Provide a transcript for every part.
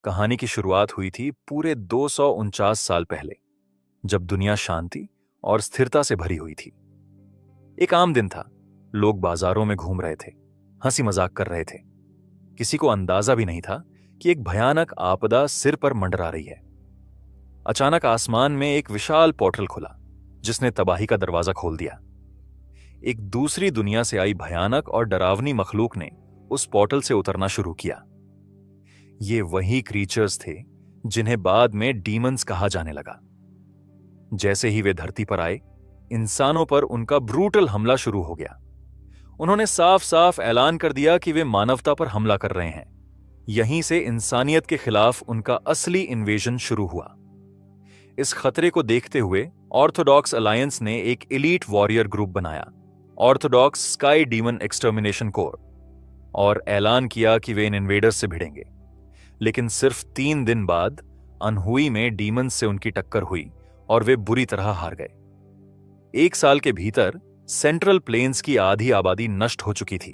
कहानी की शुरुआत हुई थी पूरे 249 साल पहले, जब दुनिया शांति और स्थिरता से भरी हुई थी। एक आम दिन था। लोग बाजारों में घूम रहे थे, हंसी मजाक कर रहे थे। किसी को अंदाजा भी नहीं था कि एक भयानक आपदा सिर पर मंडरा रही है। अचानक आसमान में एक विशाल पोर्टल खुला, जिसने तबाही का दरवाजा खोल दिया। एक दूसरी दुनिया से आई भयानक और डरावनी मखलूक ने उस पोर्टल से उतरना शुरू किया। ये वही क्रीचर्स थे जिन्हें बाद में डीमंस कहा जाने लगा। जैसे ही वे धरती पर आए, इंसानों पर उनका ब्रूटल हमला शुरू हो गया। उन्होंने साफ साफ ऐलान कर दिया कि वे मानवता पर हमला कर रहे हैं। यहीं से इंसानियत के खिलाफ उनका असली इन्वेजन शुरू हुआ। इस खतरे को देखते हुए ऑर्थोडॉक्स अलायंस ने एक एलीट वॉरियर ग्रुप बनाया, Orthodox sky demon extermination core, और ऐलान किया कि वे इन इन्वेडर्स से भिड़ेंगे। लेकिन सिर्फ 3 दिन बाद अनहुई में डीमंस से उनकी टक्कर हुई और वे बुरी तरह हार गए। 1 साल के भीतर सेंट्रल प्लेन्स की आधी आबादी नष्ट हो चुकी थी।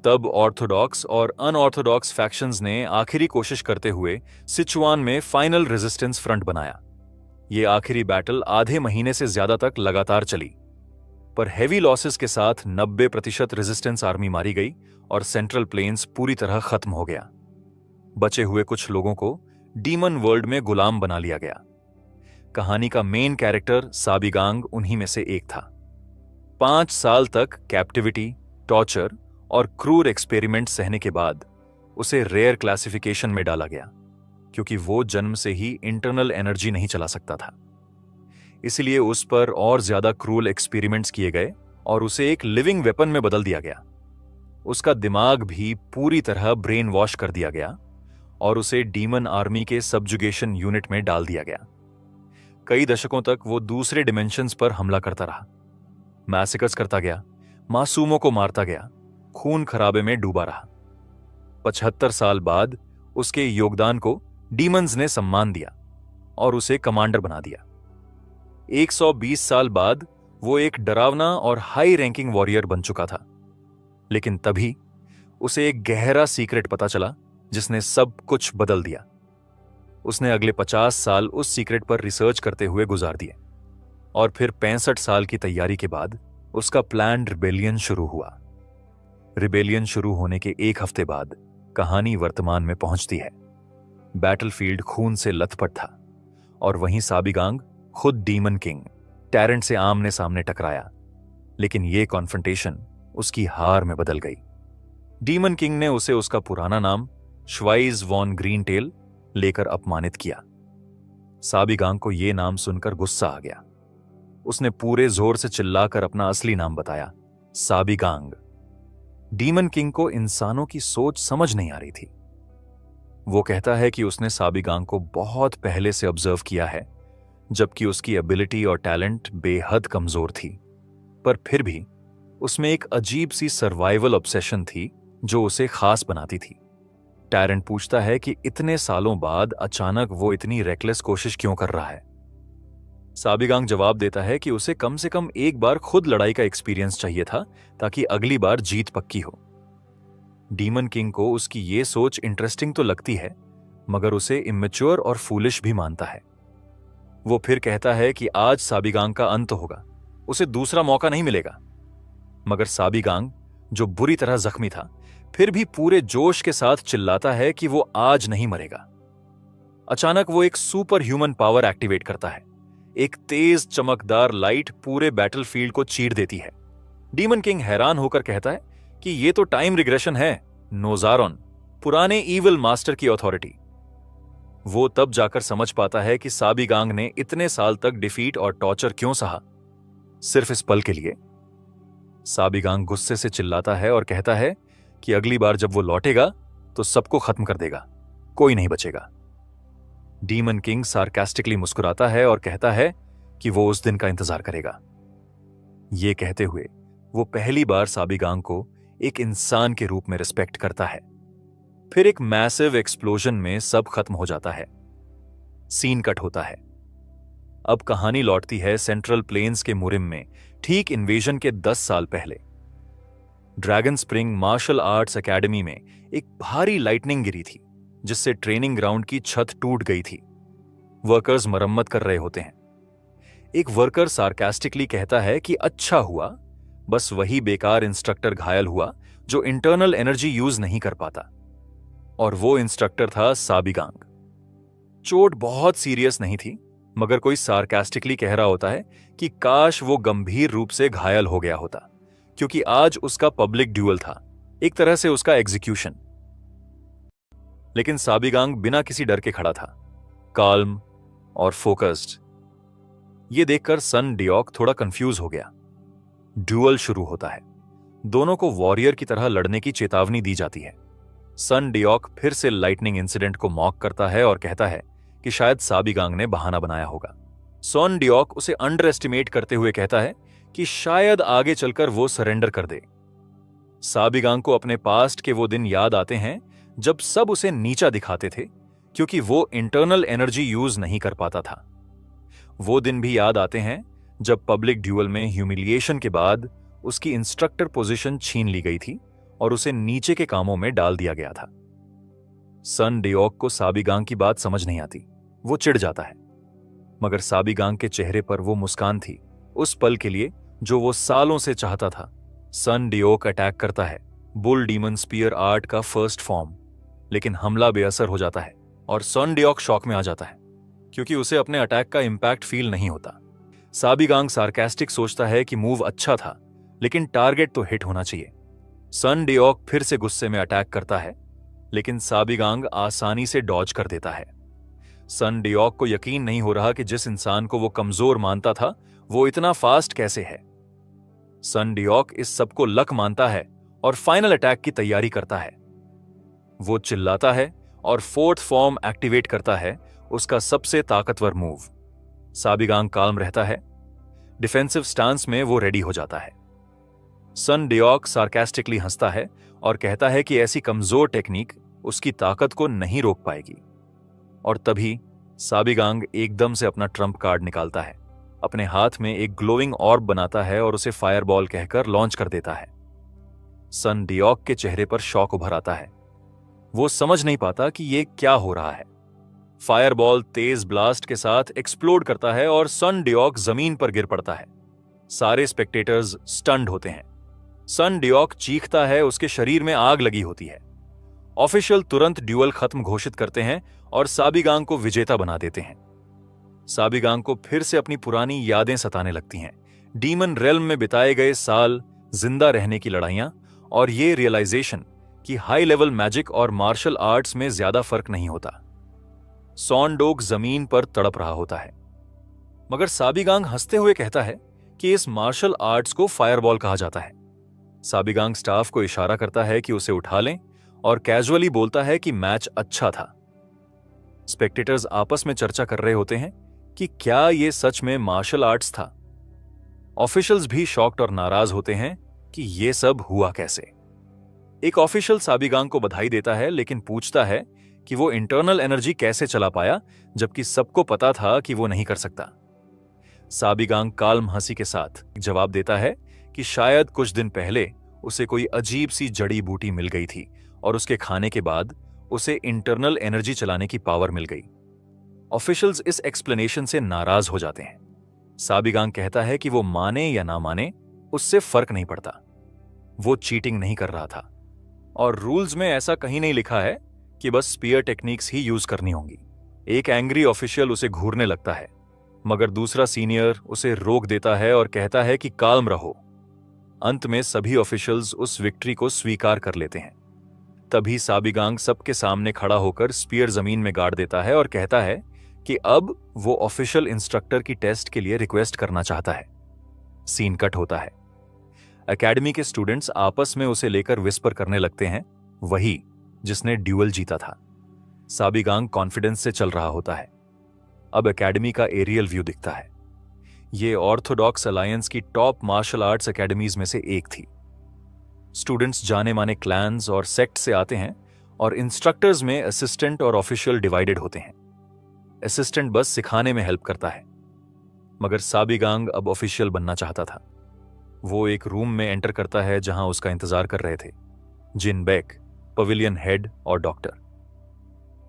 तब ऑर्थोडॉक्स और अनऑर्थोडॉक्स फैक्शंस ने आखिरी कोशिश करते हुए सिचुआन में फाइनल रेजिस्टेंस फ्रंट बनाया। ये आखिरी बैटल आधे महीने से ज्यादा तक लगातार चली, पर हेवी लॉसेस के साथ 90% रेजिस्टेंस आर्मी मारी गई और सेंट्रल प्लेन्स पूरी तरह खत्म हो गया। बचे हुए कुछ लोगों को डीमन वर्ल्ड में गुलाम बना लिया गया। कहानी का मेन कैरेक्टर साबिगांग उन्हीं में से एक था। 5 साल तक कैप्टिविटी, टॉर्चर और क्रूर एक्सपेरिमेंट सहने के बाद उसे रेयर क्लासिफिकेशन में डाला गया, क्योंकि वो जन्म से ही इंटरनल एनर्जी नहीं चला सकता था। इसलिए उस पर और ज्यादा क्रूर एक्सपेरिमेंट्स किए गए और उसे एक लिविंग वेपन में बदल दिया गया। उसका दिमाग भी पूरी तरह ब्रेन वॉश कर दिया गया और उसे डीमन आर्मी के सबजुगेशन यूनिट में डाल दिया गया। कई दशकों तक वो दूसरे डिमेंशंस पर हमला करता रहा, मैसेकर्स करता गया, मासूमों को मारता गया, खून खराबे में डूबा रहा। 75 साल बाद उसके योगदान को डीमंस ने सम्मान दिया और उसे कमांडर बना दिया। 120 साल बाद वो एक डरावना और हाई रैंकिंग वॉरियर बन चुका था। लेकिन तभी उसे एक गहरा सीक्रेट पता चला जिसने सब कुछ बदल दिया। उसने अगले 50 साल उस सीक्रेट पर रिसर्च करते हुए गुजार दिए और फिर 65 साल की तैयारी के बाद उसका प्लान्ड रिबेलियन शुरू हुआ। रिबेलियन शुरू होने के 1 हफ्ते बाद कहानी वर्तमान में पहुंचती है। बैटलफील्ड खून से लथपथ था और वहीं साबिगांग खुद डीमन किंग टैरेंट से आमने सामने टकराया। लेकिन यह कॉन्फ्रंटेशन उसकी हार में बदल गई। डीमन किंग ने उसे उसका पुराना नाम श्वाइज वॉन ग्रीनटेल लेकर अपमानित किया। साबिगांग को यह नाम सुनकर गुस्सा आ गया। उसने पूरे जोर से चिल्लाकर अपना असली नाम बताया, साबिगांग। डीमन किंग को इंसानों की सोच समझ नहीं आ रही थी। वो कहता है कि उसने साबिगांग को बहुत पहले से ऑब्जर्व किया है, जबकि उसकी एबिलिटी और टैलेंट बेहद कमजोर थी, पर फिर भी उसमें एक अजीब सी सर्वाइवल ऑब्सेशन थी जो उसे खास बनाती थी। टैरेंट पूछता है कि इतने सालों बाद अचानक वो इतनी रेकलेस कोशिश क्यों कर रहा है। साबिगांग जवाब देता है कि उसे कम से कम एक बार खुद लड़ाई का एक्सपीरियंस चाहिए था, ताकि अगली बार जीत पक्की हो। डीमन किंग को उसकी ये सोच इंटरेस्टिंग तो लगती है, मगर उसे इमेच्योर और फूलिश भी मानता है। वो फिर कहता है कि आज साबिगांग का अंत होगा, उसे दूसरा मौका नहीं मिलेगा। मगर साबिगांग, जो बुरी तरह जख्मी था, फिर भी पूरे जोश के साथ चिल्लाता है कि वो आज नहीं मरेगा। अचानक वो एक सुपर ह्यूमन पावर एक्टिवेट करता है। एक तेज चमकदार लाइट पूरे बैटलफील्ड को चीर देती है। डीमन किंग हैरान होकर कहता है कि ये तो टाइम रिग्रेशन है, नोजारॉन, पुराने ईविल मास्टर की अथॉरिटी। वो तब जाकर समझ पाता है कि साबिगांग ने इतने साल तक डिफीट और टॉर्चर क्यों सहा, सिर्फ इस पल के लिए। साबिगांग गुस्से से चिल्लाता है और कहता है कि अगली बार जब वो लौटेगा तो सबको खत्म कर देगा, कोई नहीं बचेगा। डीमन किंग सार्कास्टिकली मुस्कुराता है और कहता है कि वो उस दिन का इंतजार करेगा। ये कहते हुए वो पहली बार साबिगांग को एक इंसान के रूप में रिस्पेक्ट करता है। फिर एक मैसिव एक्सप्लोजन में सब खत्म हो जाता है। सीन कट होता है। अब कहानी लौटती है सेंट्रल प्लेन्स के मुरिम में, ठीक इन्वेजन के 10 साल पहले। Dragon Spring martial arts academy में एक भारी लाइटनिंग गिरी थी। जिससे ट्रेनिंग ग्राउंड की छत टूट गई थी। वर्कर्स मरम्मत कर रहे होते हैं। एक वर्कर सार्कास्टिकली कहता है कि अच्छा हुआ, बस वही बेकार इंस्ट्रक्टर घायल हुआ जो इंटरनल एनर्जी यूज नहीं कर पाता। और वो इंस्ट्रक्टर था साबिगांग। चोट बहुत सीरियस नहीं थी, मगर कोई सार्कास्टिकली कह रहा होता है कि काश वो गंभीर रूप से घायल हो गया होता, क्योंकि आज उसका पब्लिक ड्यूअल था, एक तरह से उसका एग्जीक्यूशन। लेकिन साबिगांग बिना किसी डर के खड़ा था, काल्म और फोकस्ड। ये देखकर सन डियोक थोड़ा कंफ्यूज हो गया। ड्यूअल शुरू होता है, दोनों को वॉरियर की तरह लड़ने की चेतावनी दी जाती है। सन डियोक फिर से लाइटनिंग इंसिडेंट को मॉक करता है और कहता है कि शायद साबिगांग ने बहाना बनाया होगा। सन डियोक उसे अंडर एस्टिमेट करते हुए कहता है कि शायद आगे चलकर वो सरेंडर कर दे। साबिगांग को अपने पास्ट के वो दिन याद आते हैं जब सब उसे नीचा दिखाते थे, क्योंकि वो इंटरनल एनर्जी यूज नहीं कर पाता था। वो दिन भी याद आते हैं जब पब्लिक ड्यूअल में ह्यूमिलिएशन के बाद उसकी इंस्ट्रक्टर पोजीशन छीन ली गई थी और उसे नीचे के कामों में डाल दिया गया था। सन डियोक को साबिगांग की बात समझ नहीं आती, वो चिढ़ जाता है। मगर साबिगांग के चेहरे पर वो मुस्कान थी, उस पल के लिए जो वो सालों से चाहता था। सन डियोक अटैक करता है, बुल डीमन स्पीयर आर्ट का फर्स्ट फॉर्म, लेकिन हमला बेअसर हो जाता है और सन डियोक शॉक में आ जाता है, क्योंकि उसे अपने अटैक का इंपैक्ट फील नहीं होता। साबिगांग सार्कास्टिक सोचता है कि मूव अच्छा था, लेकिन टारगेट तो हिट होना चाहिए। सन डियोक फिर से गुस्से में अटैक करता है, लेकिन साबिगांग आसानी से डॉज कर देता है। सन डियोक को यकीन नहीं हो रहा कि जिस इंसान को वो कमजोर मानता था वो इतना फास्ट कैसे है। सन डियोक इस सबको लक मानता है और फाइनल अटैक की तैयारी करता है। वो चिल्लाता है और फोर्थ फॉर्म एक्टिवेट करता है, उसका सबसे ताकतवर मूव। साबिगांग काल्म रहता है, डिफेंसिव स्टांस में वो रेडी हो जाता है। सन डियोक सार्कास्टिकली हंसता है और कहता है कि ऐसी कमजोर टेक्निक उसकी ताकत को नहीं रोक पाएगी। और तभी साबिगांग एकदम से अपना ट्रम्प कार्ड निकालता है, अपने हाथ में एक ग्लोइंग ऑर्ब बनाता है और उसे फायरबॉल कहकर लॉन्च कर देता है। सन डियोक के चेहरे पर शॉक उभर आता है, वो समझ नहीं पाता कि ये क्या हो रहा है। फायरबॉल तेज ब्लास्ट के साथ एक्सप्लोड करता है और सन डियोक जमीन पर गिर पड़ता है। सारे स्पेक्टेटर्स स्टन्ड होते हैं। सन डियोक चीखता है, उसके शरीर में आग लगी होती है। ऑफिशियल तुरंत ड्यूअल खत्म घोषित करते हैं और साबिगांग को विजेता बना देते हैं। साबिगांग को फिर से अपनी पुरानी यादें सताने लगती हैं, डीमन रेल्म में बिताए गए साल, जिंदा रहने की लड़ाइयां और ये रियलाइजेशन कि हाई लेवल मैजिक और मार्शल आर्ट्स में ज्यादा फर्क नहीं होता। सॉनडोग जमीन पर तड़प रहा होता है, मगर साबिगांग हंसते हुए कहता है कि इस मार्शल आर्ट्स को फायरबॉल कहा जाता है। साबिगांग स्टाफ को इशारा करता है कि उसे उठा लें और कैजुअली बोलता है कि मैच अच्छा था। स्पेक्टेटर्स आपस में चर्चा कर रहे होते हैं कि क्या यह सच में मार्शल आर्ट्स था। ऑफिशियल्स भी शॉक्ड और नाराज होते हैं कि यह सब हुआ कैसे। एक ऑफिशियल साबिगांग को बधाई देता है, लेकिन पूछता है कि वो इंटरनल एनर्जी कैसे चला पाया, जबकि सबको पता था कि वो नहीं कर सकता। साबिगांग काल्म हंसी के साथ जवाब देता है कि शायद कुछ दिन पहले उसे कोई अजीब सी जड़ी बूटी मिल गई थी और उसके खाने के बाद उसे इंटरनल एनर्जी चलाने की पावर मिल गई। ऑफिशियल्स इस एक्सप्लेनेशन से नाराज हो जाते हैं। साबिगांग कहता है कि वो माने या ना माने, उससे फर्क नहीं पड़ता। वो चीटिंग नहीं कर रहा था और रूल्स में ऐसा कहीं नहीं लिखा है कि बस स्पीयर टेक्निक्स ही यूज करनी होंगी। एक एंग्री ऑफिशियल उसे घूरने लगता है, मगर दूसरा सीनियर उसे रोक देता है और कहता है कि काल्म रहो। अंत में सभी ऑफिशियल्स उस विक्ट्री को स्वीकार कर लेते हैं। तभी साबिगांग सबके सामने खड़ा होकर स्पीयर जमीन में गाड़ देता है और कहता है कि अब वो ऑफिशियल इंस्ट्रक्टर की टेस्ट के लिए रिक्वेस्ट करना चाहता है। सीन कट होता है। एकेडमी के स्टूडेंट्स आपस में उसे लेकर विस्पर करने लगते हैं, वही जिसने ड्यूअल जीता था। साबिगांग कॉन्फिडेंस से चल रहा होता है। अब एकेडमी का एरियल व्यू दिखता है। ये ऑर्थोडॉक्स अलायंस की टॉप मार्शल आर्ट्स एकेडमीज में से एक थी। स्टूडेंट्स जाने माने क्लैन्स और सेक्ट से आते हैं और इंस्ट्रक्टर्स में असिस्टेंट और ऑफिशियल डिवाइडेड होते हैं। असिस्टेंट बस सिखाने में हेल्प करता है, मगर साबिगांग अब ऑफिशियल बनना चाहता था। वो एक रूम में एंटर करता है जहां उसका इंतजार कर रहे थे जिन बेक, पवेलियन हेड और डॉक्टर।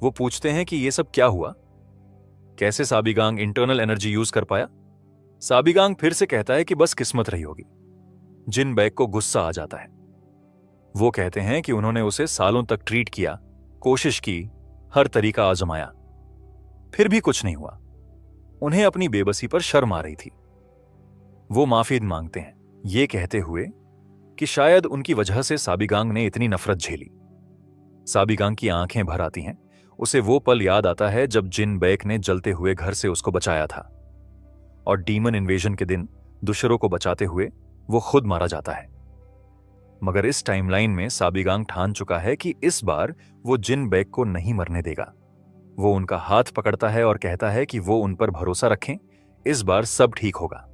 वो पूछते हैं कि ये सब क्या हुआ, कैसे साबिगांग इंटरनल एनर्जी यूज कर पाया। साबिगांग फिर से कहता है कि बस किस्मत रही होगी। जिन बैग को गुस्सा आ जाता है। वो कहते हैं कि उन्होंने उसे सालों तक ट्रीट किया, कोशिश की, हर तरीका आजमाया, फिर भी कुछ नहीं हुआ। उन्हें अपनी बेबसी पर शर्म आ रही थी। वो माफी मांगते हैं, ये कहते हुए कि शायद उनकी वजह से साबिगांग ने इतनी नफरत झेली। साबिगांग की आंखें भर आती हैं। उसे वो पल याद आता है जब जिन बैग ने जलते हुए घर से उसको बचाया था, और डीमन इन्वेजन के दिन दुशरों को बचाते हुए वो खुद मारा जाता है। मगर इस टाइमलाइन में साबिगांग ठान चुका है कि इस बार वो जिन बैग को नहीं मरने देगा। वो उनका हाथ पकड़ता है और कहता है कि वो उन पर भरोसा रखें, इस बार सब ठीक होगा।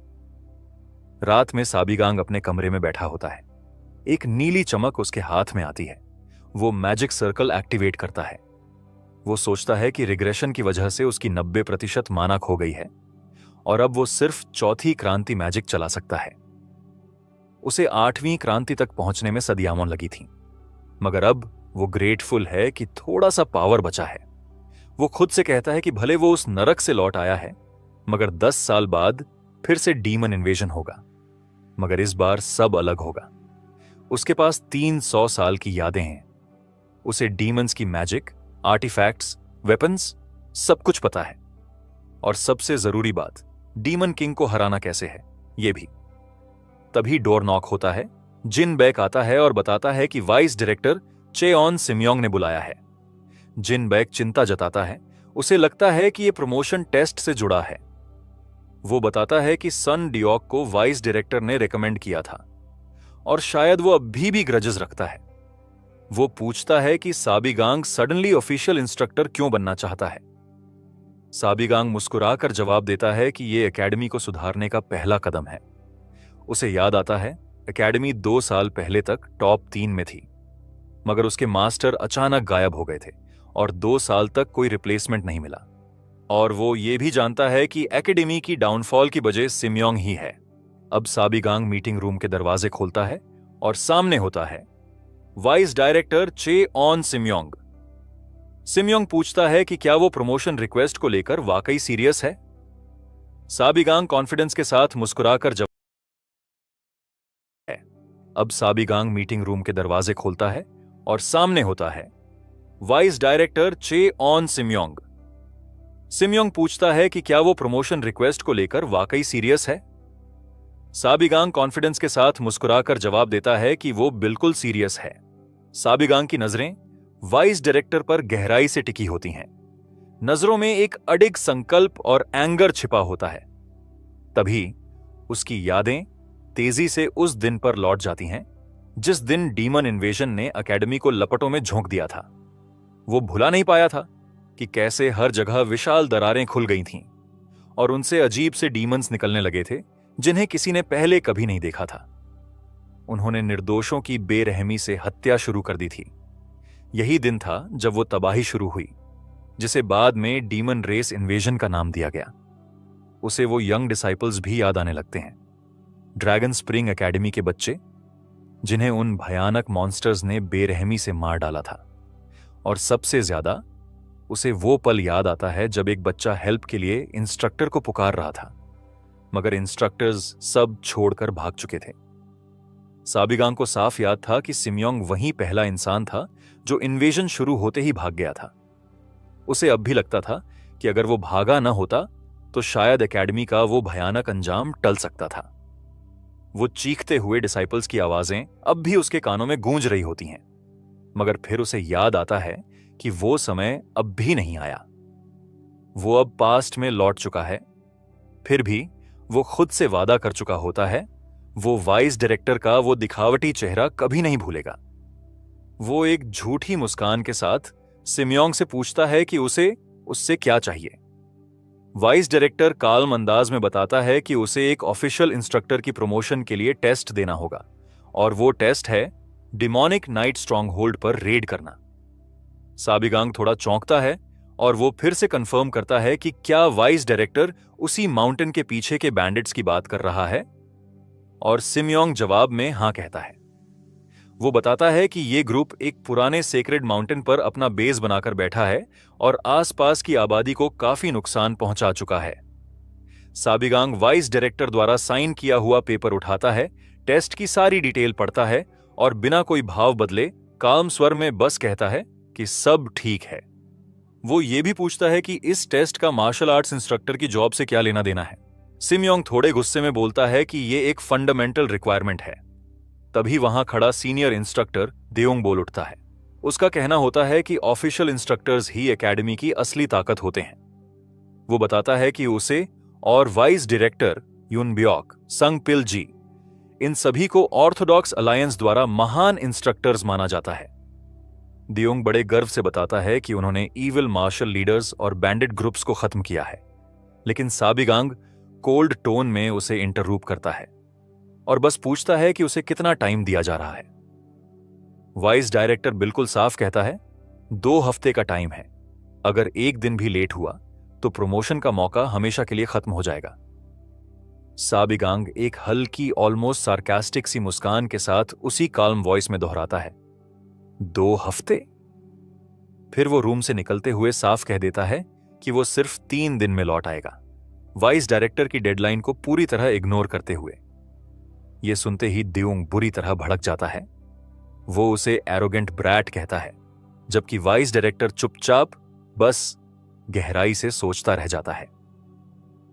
रात में साबिगांग अपने कमरे में बैठा होता है। एक नीली चमक उसके हाथ में आती है। वो मैजिक सर्कल एक्टिवेट करता है। वो सोचता है कि रिग्रेशन की वजह से उसकी 90% माना खो गई है और अब वो सिर्फ चौथी क्रांति मैजिक चला सकता है। उसे 8वीं क्रांति तक पहुंचने में सदियां लगी थी, मगर अब वो ग्रेटफुल है कि थोड़ा सा पावर बचा है। वो खुद से कहता है कि भले वो उस नरक से लौट आया है, मगर 10 साल बाद फिर से डीमन इन्वेजन होगा, मगर इस बार सब अलग होगा। उसके पास 300 साल की यादें हैं। उसे डीमंस की मैजिक, आर्टिफैक्ट्स, वेपन्स, सब कुछ पता है। और सबसे जरूरी बात, डीमन किंग को हराना कैसे है, ये भी। तभी डोर नॉक होता है। जिन बैग आता है और बताता है कि वाइस डायरेक्टर चेओन सिमयोंग ने बुलाया है। जिन बैग चिंता जताता है। उसे लगता है कि यह प्रमोशन टेस्ट से जुड़ा है। वो बताता है कि सन डियोक को वाइस डायरेक्टर ने रेकमेंड किया था और शायद वो अभी भी ग्रजेस रखता है। वो पूछता है कि साबिगांग सडनली ऑफिशियल इंस्ट्रक्टर क्यों बनना चाहता है। साबिगांग मुस्कुराकर जवाब देता है कि यह एकेडमी को सुधारने का पहला कदम है। उसे याद आता है एकेडमी 2 साल पहले तक टॉप 3 में थी, मगर उसके मास्टर अचानक गायब हो गए थे और 2 साल तक कोई रिप्लेसमेंट नहीं मिला। और वो ये भी जानता है कि एकेडमी की डाउनफॉल की वजह सिमयोंग ही है। अब साबिगांग मीटिंग रूम के दरवाजे खोलता है और सामने होता है वाइस डायरेक्टर चेओन सिमयोंग। सिमयोंग पूछता है कि क्या वो प्रमोशन रिक्वेस्ट को लेकर वाकई सीरियस है। साबिगांग कॉन्फिडेंस के साथ मुस्कुराकर जवाब है। अब साबिगांग मीटिंग रूम के दरवाजे खोलता है और सामने होता है वाइस डायरेक्टर चेओन सिमयोंग। सिमयोंग पूछता है कि क्या वो प्रमोशन रिक्वेस्ट को लेकर वाकई सीरियस है। साबिगांग कॉन्फिडेंस के साथ मुस्कुराकर जवाब देता है कि वो बिल्कुल सीरियस है। साबिगांग की नजरें वाइस डायरेक्टर पर गहराई से टिकी होती हैं। नजरों में एक अडिग संकल्प और एंगर छिपा होता है। तभी उसकी यादें तेजी से उस दिन पर लौट जाती हैं जिस दिन डीमन इन्वेजन ने एकेडमी को लपटों में झोंक दिया था। वो भुला नहीं पाया था कि कैसे हर जगह विशाल दरारें खुल गई थीं और उनसे अजीब से डीमंस निकलने लगे थे जिन्हें किसी ने पहले कभी नहीं देखा था। उन्होंने निर्दोषों की बेरहमी से हत्या शुरू कर दी थी। यही दिन था जब वो तबाही शुरू हुई, जिसे बाद में डीमन रेस इन्वेजन का नाम दिया गया। उसे वो यंग डिसाइपल्स भी याद आने लगते हैं, ड्रैगन स्प्रिंग एकेडमी के बच्चे जिन्हें उन भयानक मॉन्स्टर्स ने बेरहमी से मार डाला था। और सबसे ज्यादा उसे वो पल याद आता है जब एक बच्चा हेल्प के लिए इंस्ट्रक्टर को पुकार रहा था, मगर इंस्ट्रक्टर्स सब छोड़कर भाग चुके थे। साबिगांग को साफ याद था कि सिमयोंग वही पहला इंसान था जो इन्वेजन शुरू होते ही भाग गया था। उसे अब भी लगता था कि अगर वो भागा न होता तो शायद एकेडमी का वो भयानक अंजाम टल सकता था। वो चीखते हुए डिसाइपल्स की आवाजें अब भी उसके कानों में गूंज रही होती हैं, मगर फिर उसे याद आता है कि वो समय अब भी नहीं आया। वो अब पास्ट में लौट चुका है। फिर भी वो खुद से वादा कर चुका होता है वो वाइस डायरेक्टर का वो दिखावटी चेहरा कभी नहीं भूलेगा। वो एक झूठी मुस्कान के साथ सिमयोंग से पूछता है कि उसे उससे क्या चाहिए। वाइस डायरेक्टर काल्म अंदाज में बताता है कि उसे एक ऑफिशियल इंस्ट्रक्टर की प्रमोशन के लिए टेस्ट देना होगा, और वो टेस्ट है डिमोनिक नाइट स्ट्रॉन्ग होल्ड पर रेड करना। साबिगांग थोड़ा चौंकता है और वो फिर से कंफर्म करता है कि क्या वाइस डायरेक्टर उसी माउंटेन के पीछे के बैंडिट्स की बात कर रहा है, और सिमयोंग जवाब में हां कहता है। वो बताता है कि ये ग्रुप एक पुराने सेक्रेड माउंटेन पर अपना बेस बनाकर बैठा है और आसपास की आबादी को काफी नुकसान पहुंचा चुका है। साबिगांग वाइस डायरेक्टर द्वारा साइन किया हुआ पेपर उठाता है, टेस्ट की सारी डिटेल पढ़ता है और बिना कोई भाव बदले काम स्वर में बस कहता है कि सब ठीक है। वो ये भी पूछता है कि इस टेस्ट का मार्शल आर्ट्स इंस्ट्रक्टर की जॉब से क्या लेना देना है। सिमयोंग थोड़े गुस्से में बोलता है कि ये एक फंडामेंटल रिक्वायरमेंट है। तभी वहां खड़ा सीनियर इंस्ट्रक्टर देओंग बोल उठता है। उसका कहना होता है कि ऑफिशियल इंस्ट्रक्टर्स ही एकेडमी की असली ताकत होते हैं। वो बताता है कि उसे और वाइस डायरेक्टर यूनब्योक, संग पिल जी, इन सभी को ऑर्थोडॉक्स अलायंस द्वारा महान इंस्ट्रक्टर्स माना जाता है। दियोंग बड़े गर्व से बताता है कि उन्होंने ईविल मार्शल लीडर्स और बैंडिट ग्रुप्स को खत्म किया है, लेकिन साबिगांग कोल्ड टोन में उसे इंटररूप करता है और बस पूछता है कि उसे कितना टाइम दिया जा रहा है। वाइस डायरेक्टर बिल्कुल साफ कहता है, 2 हफ्ते का टाइम है। अगर एक दिन भी लेट हुआ तो प्रमोशन का मौका हमेशा के लिए खत्म हो जाएगा। साबिगांग एक हल्की ऑलमोस्ट सार्कास्टिक सी मुस्कान के साथ उसी काल्म वॉइस में दोहराता है, 2 हफ्ते। फिर वो रूम से निकलते हुए साफ कह देता है कि वो सिर्फ 3 दिन में लौट आएगा, वाइस डायरेक्टर की डेडलाइन को पूरी तरह इग्नोर करते हुए। यह सुनते ही दियोंग बुरी तरह भड़क जाता है। वो उसे एरोगेंट ब्रैट कहता है, जबकि वाइस डायरेक्टर चुपचाप बस गहराई से सोचता रह जाता है।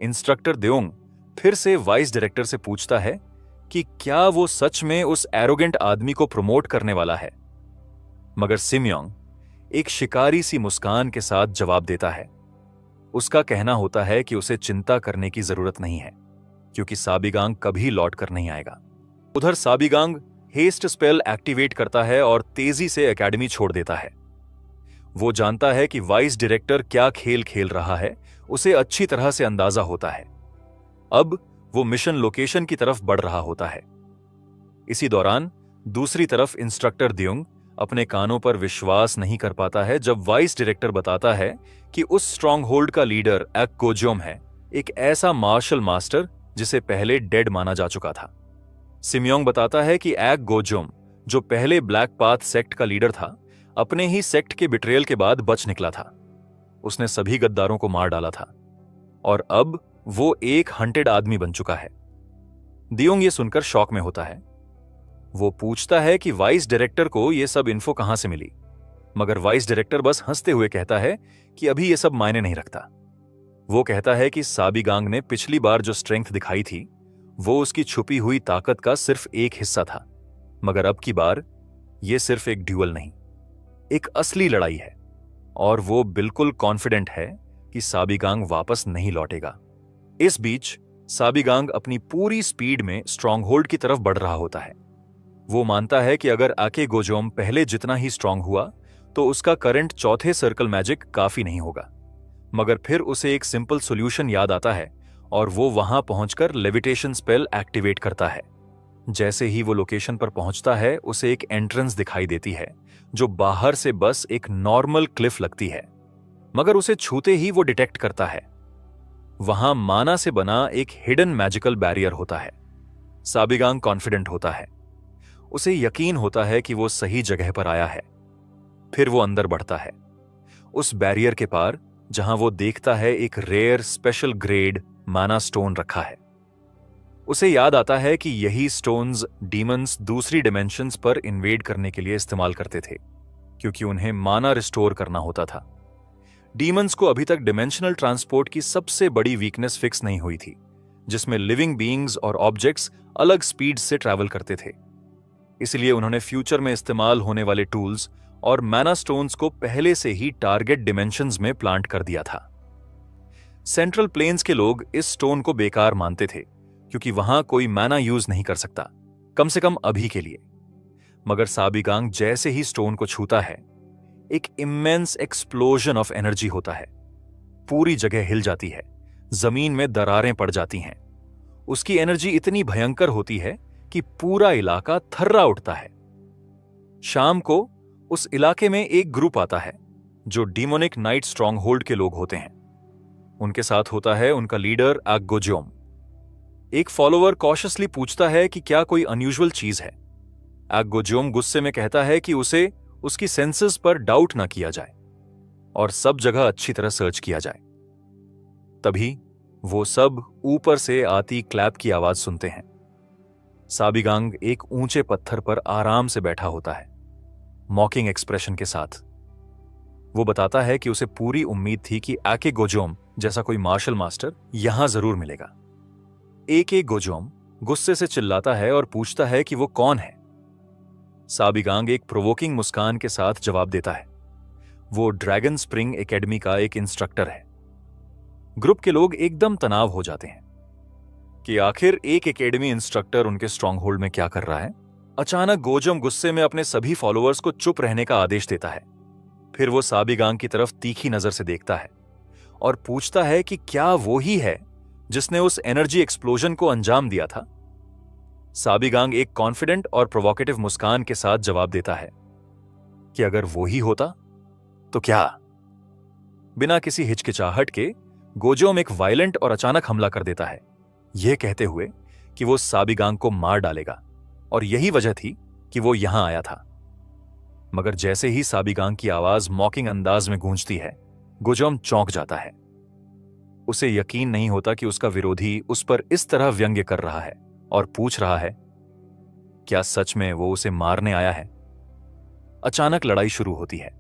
इंस्ट्रक्टर दियोंग फिर से वाइस डायरेक्टर से पूछता है कि क्या वो सच में उस एरोगेंट आदमी को प्रमोट करने वाला है, मगर सिमयोंग एक शिकारी सी मुस्कान के साथ जवाब देता है। उसका कहना होता है कि उसे चिंता करने की जरूरत नहीं है, क्योंकि साबिगांग कभी लौट कर नहीं आएगा। उधर साबिगांग हेस्ट स्पेल एक्टिवेट करता है और तेजी से एकेडमी छोड़ देता है। वो जानता है कि वाइस डायरेक्टर क्या खेल खेल रहा है, उसे अच्छी तरह से अंदाजा होता है। अब वो मिशन लोकेशन की तरफ बढ़ रहा होता है। इसी दौरान दूसरी तरफ इंस्ट्रक्टर दियोंग अपने कानों पर विश्वास नहीं कर पाता है जब वाइस डायरेक्टर बताता है कि उस स्ट्रॉन्ग होल्ड का लीडर एक गोजोम है, एक ऐसा मार्शल मास्टर जिसे पहले डेड माना जा चुका था। सिमयोंग बताता है कि एक गोजोम, जो पहले ब्लैक पाथ सेक्ट का लीडर था, अपने ही सेक्ट के बिट्रेयल के बाद बच निकला था। उसने सभी गद्दारों को मार डाला था और अब वो एक हंटेड आदमी बन चुका है। दियोंग ये सुनकर शॉक में होता है। वो पूछता है कि वाइस डायरेक्टर को ये सब इन्फो कहां से मिली, मगर वाइस डायरेक्टर बस हंसते हुए कहता है कि अभी ये सब मायने नहीं रखता। वो कहता है कि साबिगांग ने पिछली बार जो स्ट्रेंथ दिखाई थी वो उसकी छुपी हुई ताकत का सिर्फ एक हिस्सा था, मगर अब की बार ये सिर्फ एक ड्यूअल नहीं, एक असली लड़ाई है और वो बिल्कुल कॉन्फिडेंट है कि साबिगांग वापस नहीं लौटेगा। इस बीच साबिगांग अपनी पूरी स्पीड में स्ट्रॉन्ग होल्ड की तरफ बढ़ रहा होता है। वो मानता है कि अगर आके गोजोम पहले जितना ही स्ट्रॉन्ग हुआ तो उसका करंट चौथे सर्कल मैजिक काफी नहीं होगा, मगर फिर उसे एक सिंपल सॉल्यूशन याद आता है और वो वहां पहुंचकर लेविटेशन स्पेल एक्टिवेट करता है। जैसे ही वो लोकेशन पर पहुंचता है उसे एक एंट्रेंस दिखाई देती है जो बाहर से बस एक नॉर्मल क्लिफ लगती है, मगर उसे छूते ही वो डिटेक्ट करता है वहां माना से बना एक हिडन मैजिकल बैरियर होता है। साबिगांग कॉन्फिडेंट होता है, उसे यकीन होता है कि वो सही जगह पर आया है। फिर वो अंदर बढ़ता है, उस बैरियर के पार जहां वो देखता है एक रेयर स्पेशल ग्रेड माना स्टोन रखा है। उसे याद आता है कि यही स्टोन्स डीमंस दूसरी डिमेंशंस पर इन्वेड करने के लिए इस्तेमाल करते थे, क्योंकि उन्हें माना रिस्टोर करना होता था। डीमंस को अभी तक डिमेंशनल ट्रांसपोर्ट की सबसे बड़ी वीकनेस फिक्स नहीं हुई थी, जिसमें लिविंग बीइंग्स और ऑब्जेक्ट्स अलग स्पीड से ट्रैवल करते थे। इसलिए उन्होंने फ्यूचर में इस्तेमाल होने वाले टूल्स और मैना स्टोन्स को पहले से ही टारगेट डिमेंशंस में प्लांट कर दिया था। सेंट्रल प्लेन्स के लोग इस स्टोन को बेकार मानते थे, क्योंकि वहां कोई मैना यूज नहीं कर सकता, कम से कम अभी के लिए। मगर साबिगांग जैसे ही स्टोन को छूता है, एक इमेंस एक्सप्लोजन ऑफ एनर्जी होता है। पूरी जगह हिल जाती है, जमीन में दरारें पड़ जाती हैं। उसकी एनर्जी इतनी भयंकर होती है कि पूरा इलाका थर्रा उठता है। शाम को उस इलाके में एक ग्रुप आता है जो डीमोनिक नाइट स्ट्रॉन्ग होल्ड के लोग होते हैं। उनके साथ होता है उनका लीडर आगोजोम। एक फॉलोअर कॉशियसली पूछता है कि क्या कोई अनयूजुअल चीज है। गोजोम गुस्से में कहता है कि उसे उसकी सेंसेस पर डाउट ना किया जाए और सब जगह अच्छी तरह सर्च किया जाए। तभी वो सब ऊपर से आती क्लैप की आवाज सुनते हैं। साबिगांग एक ऊंचे पत्थर पर आराम से बैठा होता है, मॉकिंग एक्सप्रेशन के साथ। वो बताता है कि उसे पूरी उम्मीद थी कि आके गोजोम जैसा कोई मार्शल मास्टर यहां जरूर मिलेगा। एक गोजोम गुस्से से चिल्लाता है और पूछता है कि वो कौन है। साबिगांग एक प्रोवोकिंग मुस्कान के साथ जवाब देता है, वो ड्रैगन स्प्रिंग एकेडमी का एक इंस्ट्रक्टर है। ग्रुप के लोग एकदम तनाव हो जाते हैं कि आखिर एक एकेडमी इंस्ट्रक्टर उनके स्ट्रॉन्ग होल्ड में क्या कर रहा है। अचानक गोजोम गुस्से में अपने सभी फॉलोअर्स को चुप रहने का आदेश देता है। फिर वो साबिगांग की तरफ तीखी नजर से देखता है और पूछता है कि क्या वो ही है जिसने उस एनर्जी एक्सप्लोजन को अंजाम दिया था। साबिगांग एक कॉन्फिडेंट और प्रोवोकेटिव मुस्कान के साथ जवाब देता है कि अगर वो ही होता तो क्या। बिना किसी हिचकिचाहट के गोजोम एक वायलेंट और अचानक हमला कर देता है, यह कहते हुए कि वो साबिगांग को मार डालेगा और यही वजह थी कि वो यहां आया था। मगर जैसे ही साबिगांग की आवाज मॉकिंग अंदाज में गूंजती है, गोजोम चौंक जाता है। उसे यकीन नहीं होता कि उसका विरोधी उस पर इस तरह व्यंग्य कर रहा है और पूछ रहा है क्या सच में वो उसे मारने आया है। अचानक लड़ाई शुरू होती है।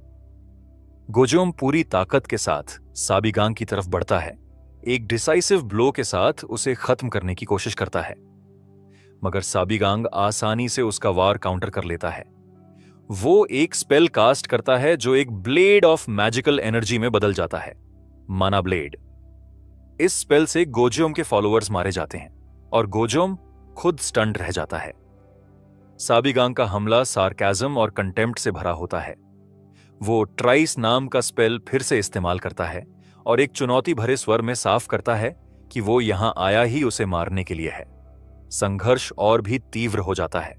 गोजोम पूरी ताकत के साथ साबिगांग की तरफ बढ़ता है, एक डिसाइसिव ब्लो के साथ उसे खत्म करने की कोशिश करता है। मगर साबिगांग आसानी से उसका वार काउंटर कर लेता है। वो एक स्पेल कास्ट करता है जो एक ब्लेड ऑफ मैजिकल एनर्जी में बदल जाता है, माना ब्लेड। इस स्पेल से गोजोम के फॉलोअर्स मारे जाते हैं और गोजोम खुद स्टंट रह जाता है। साबिगांग का हमला सार्काज्म और कंटेम्प्ट से भरा होता है। वो ट्राइस नाम का स्पेल फिर से इस्तेमाल करता है और एक चुनौती भरे स्वर में साफ करता है कि वो यहां आया ही उसे मारने के लिए है। संघर्ष और भी तीव्र हो जाता है।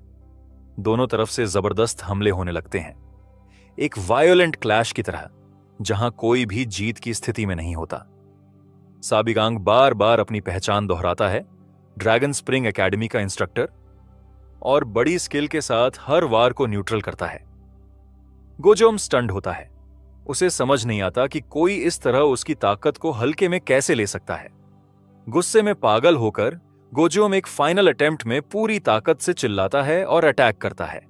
दोनों तरफ से जबरदस्त हमले होने लगते हैं, एक वायोलेंट क्लैश की तरह जहां कोई भी जीत की स्थिति में नहीं होता। साबिगांग बार बार अपनी पहचान दोहराता है, ड्रैगन स्प्रिंग एकेडमी का इंस्ट्रक्टर, और बड़ी स्किल के साथ हर वार को न्यूट्रल करता है। गोजोम स्टंड होता है। उसे समझ नहीं आता कि कोई इस तरह उसकी ताकत को हल्के में कैसे ले सकता है। गुस्से में पागल होकर गोजोम एक फाइनल अटेम्प्ट में पूरी ताकत से चिल्लाता है और अटैक करता है।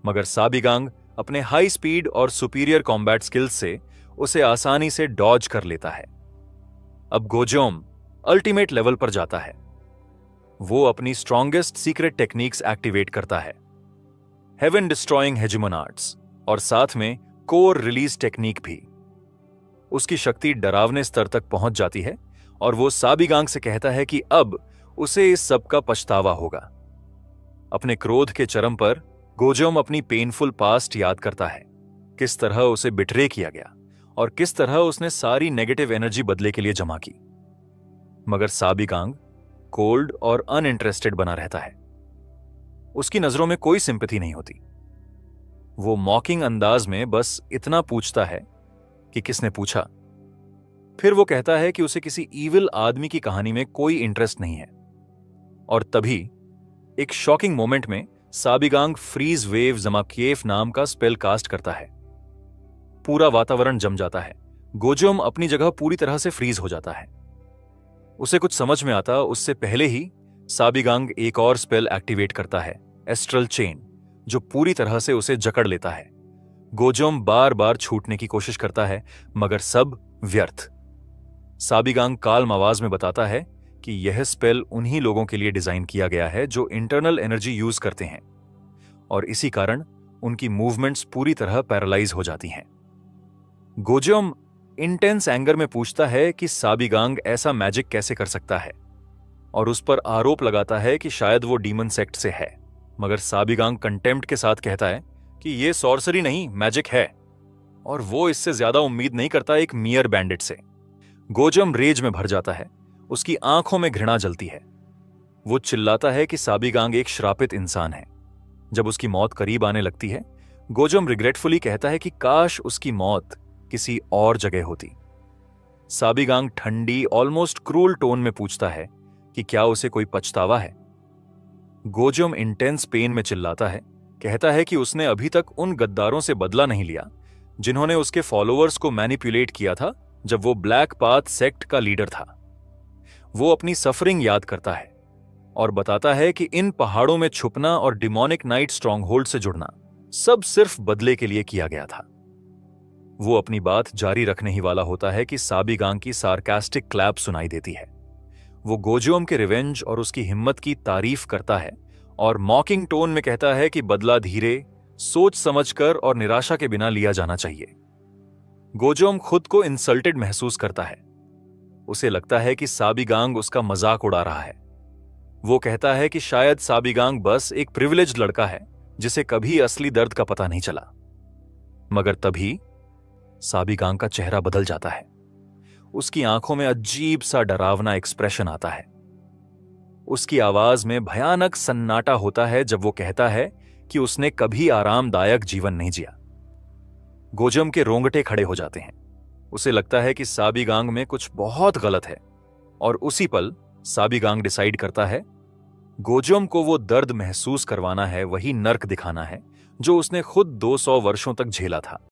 मगर साबिगांग अपने हाई स्पीड और सुपीरियर कॉम्बैट स्किल्स से उसे आसानी से डॉज कर लेता है। अब गोजोम अल्टीमेट लेवल पर जाता है। वो अपनी स्ट्रॉन्गेस्ट सीक्रेट टेक्निक्स एक्टिवेट करता है, हेवन डिस्ट्रॉइंग हेजिमन आर्ट्स और साथ में कोर रिलीज टेक्निक भी। उसकी शक्ति डरावने स्तर तक पहुंच जाती है और वो साबिगांग से कहता है कि अब उसे इस सब का पछतावा होगा। अपने क्रोध के चरम पर गोजोम अपनी पेनफुल पास्ट याद करता है, किस तरह उसे बिट्रे किया गया और किस तरह उसने सारी नेगेटिव एनर्जी बदले के लिए जमा की। मगर साबिगांग कोल्ड और अनइंटरेस्टेड बना रहता है। उसकी नजरों में कोई सिंपैथी नहीं होती। वो मॉकिंग अंदाज में बस इतना पूछता है कि किसने पूछा। फिर वो कहता है कि उसे किसी ईविल आदमी की कहानी में कोई इंटरेस्ट नहीं है। और तभी एक शॉकिंग मोमेंट में साबिगांग फ्रीज वेव जमाकिएफ नाम का स्पेल कास्ट करता है। पूरा वातावरण जम जाता है। गोजोम अपनी जगह पूरी तरह से फ्रीज हो जाता है। उसे कुछ समझ में आता उससे पहले ही साबिगांग एक और स्पेल एक्टिवेट करता है, एस्ट्रल चेन, जो पूरी तरह से उसे जकड़ लेता है। गोजोम बार बार छूटने की कोशिश करता है मगर सब व्यर्थ। साबिगांग काल्म आवाज में बताता है कि यह स्पेल उन्हीं लोगों के लिए डिजाइन किया गया है जो इंटरनल एनर्जी यूज करते हैं और इसी कारण उनकी मूवमेंट्स पूरी तरह पैरालाइज हो जाती हैं। गोजोम इंटेंस एंगर में पूछता है कि साबिगांग ऐसा मैजिक कैसे कर सकता है और उस पर आरोप लगाता है कि शायद वो डीमन सेक्ट से है। मगर साबिगांग कंटेम्प्ट के साथ कहता है कि यह सॉर्सरी नहीं, मैजिक है और वो इससे ज्यादा उम्मीद नहीं करता एक मियर बैंडिट से। गोजोम रेज में भर जाता है, उसकी आंखों में घृणा जलती है। वो चिल्लाता है कि साबिगांग एक श्रापित इंसान है। जब उसकी मौत करीब आने लगती है, गोजोम रिग्रेटफुली कहता है कि काश उसकी मौत किसी और जगह होती। साबिगांग ठंडी ऑलमोस्ट क्रूल टोन में पूछता है कि क्या उसे कोई पछतावा है। गोजोम इंटेंस पेन में चिल्लाता है कहता है कि उसने अभी तक उन गद्दारों से बदला नहीं लिया जिन्होंने उसके फॉलोअर्स को मैनिपुलेट किया था जब वो ब्लैक पाथ सेक्ट का लीडर था। वो अपनी सफरिंग याद करता है और बताता है कि इन पहाड़ों में छुपना और डिमोनिक नाइट स्ट्रॉन्गहोल्ड से जुड़ना सब सिर्फ बदले के लिए किया गया था। वो अपनी बात जारी रखने ही वाला होता है कि साबिगांग की सार्कास्टिक क्लैप सुनाई देती है। वो गोजोम के रिवेंज और उसकी हिम्मत की तारीफ करता है और मॉकिंग टोन में कहता है कि बदला धीरे, सोच समझकर और निराशा के बिना लिया जाना चाहिए। गोजोम खुद को इंसल्टेड महसूस करता है। उसे लगता है कि साबिगांग उसका मजाक उड़ा रहा है। वो कहता है कि शायद साबिगांग बस एक प्रिविलेज्ड लड़का है जिसे कभी असली दर्द का पता नहीं चला। मगर तभी साबिगांग का चेहरा बदल जाता है। उसकी आंखों में अजीब सा डरावना एक्सप्रेशन आता है। उसकी आवाज में भयानक सन्नाटा होता है जब वो कहता है कि उसने कभी आरामदायक जीवन नहीं जिया। गोजम के रोंगटे खड़े हो जाते हैं। उसे लगता है कि साबिगांग में कुछ बहुत गलत है और उसी पल साबिगांग डिसाइड करता है गोजम को वो दर्द महसूस करवाना है, वही नर्क दिखाना है जो उसने खुद 200 वर्षों तक झेला था।